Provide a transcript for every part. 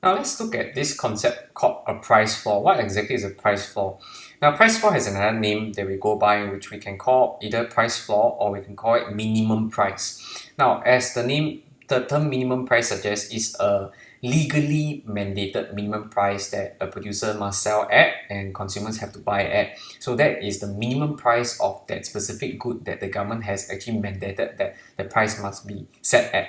Now let's look at this concept called a price floor. What exactly is a price floor? Now price floor has another name that we go by, which we can call either price floor or we can call it minimum price. Now as the term minimum price suggests, is a legally mandated minimum price that a producer must sell at and consumers have to buy at. So that is the minimum price of that specific good that the government has actually mandated that the price must be set at.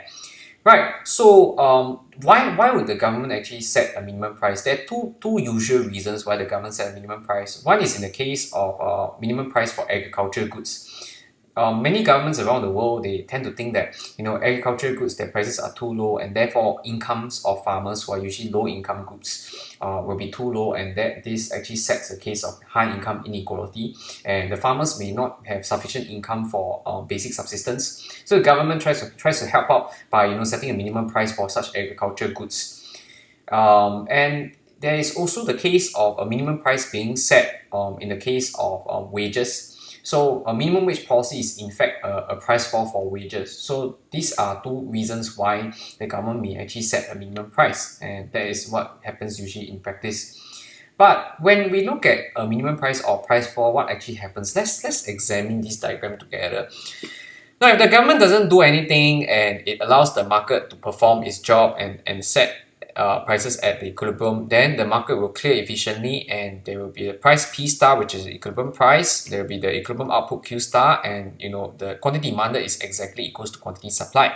Right. So why would the government actually set a minimum price? There are two usual reasons why the government set a minimum price. One is in the case of minimum price for agricultural goods. Many governments around the world, they tend to think that agricultural goods, their prices are too low, and therefore incomes of farmers who are usually low income groups will be too low, and that this actually sets a case of high income inequality, and the farmers may not have sufficient income for basic subsistence. So the government tries to help out by setting a minimum price for such agricultural goods, and there is also the case of a minimum price being set in the case of wages. So a minimum wage policy is in fact a price floor for wages. So these are two reasons why the government may actually set a minimum price, and that is what happens usually in practice. But when we look at a minimum price or price floor, what actually happens? Let's examine this diagram together. Now, if the government doesn't do anything and it allows the market to perform its job and set prices at the equilibrium, then the market will clear efficiently, and there will be the price P star, which is the equilibrium price. There will be the equilibrium output Q star, and the quantity demanded is exactly equals to quantity supplied.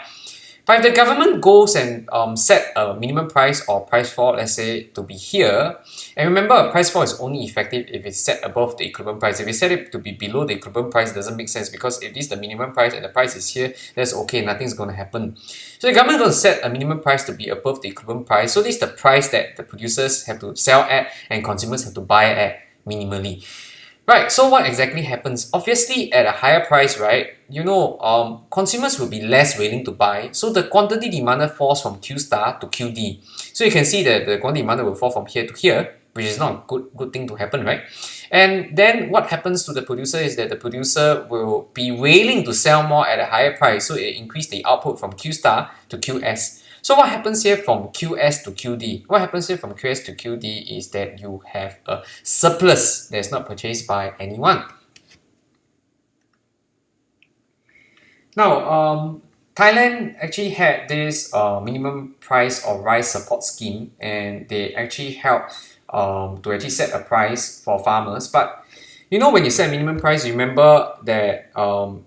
But if the government goes and set a minimum price or price floor, let's say to be here, and remember a price floor is only effective if it's set above the equilibrium price. If you set it to be below the equilibrium price, it doesn't make sense, because if this is the minimum price and the price is here, that's okay, nothing's going to happen. So the government is going to set a minimum price to be above the equilibrium price. So this is the price that the producers have to sell at and consumers have to buy at minimally. Right, so what exactly happens? Obviously, at a higher price, right, consumers will be less willing to buy. So the quantity demanded falls from Q star to QD. So you can see that the quantity demanded will fall from here to here, which is not a good thing to happen, right? And then what happens to the producer is that the producer will be willing to sell more at a higher price. So it increases the output from Q star to QS. So what happens here from QS to QD? What happens here from QS to QD is that you have a surplus that's not purchased by anyone. Now, Thailand actually had this minimum price or rice support scheme, and they actually helped to actually set a price for farmers. But when you set a minimum price, remember that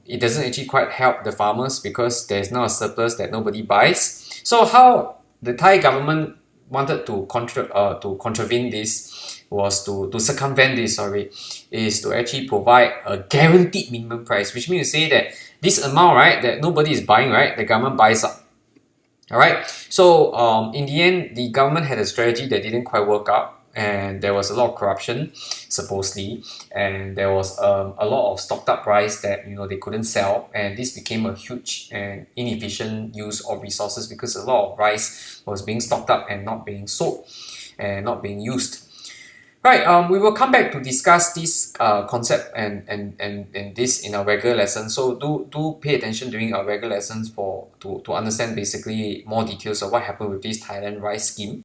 it doesn't actually quite help the farmers, because there's now a surplus that nobody buys. So how the Thai government wanted to contravene this was to circumvent this, is to actually provide a guaranteed minimum price, which means to say that this amount, right, that nobody is buying, right, the government buys up. Alright, so in the end, the government had a strategy that didn't quite work out, and there was a lot of corruption, supposedly, and there was a lot of stocked up rice that they couldn't sell, and this became a huge and inefficient use of resources, because a lot of rice was being stocked up and not being sold and not being used. Right, we will come back to discuss this concept and this in our regular lesson. So do pay attention during our regular lessons to understand basically more details of what happened with this Thailand rice scheme.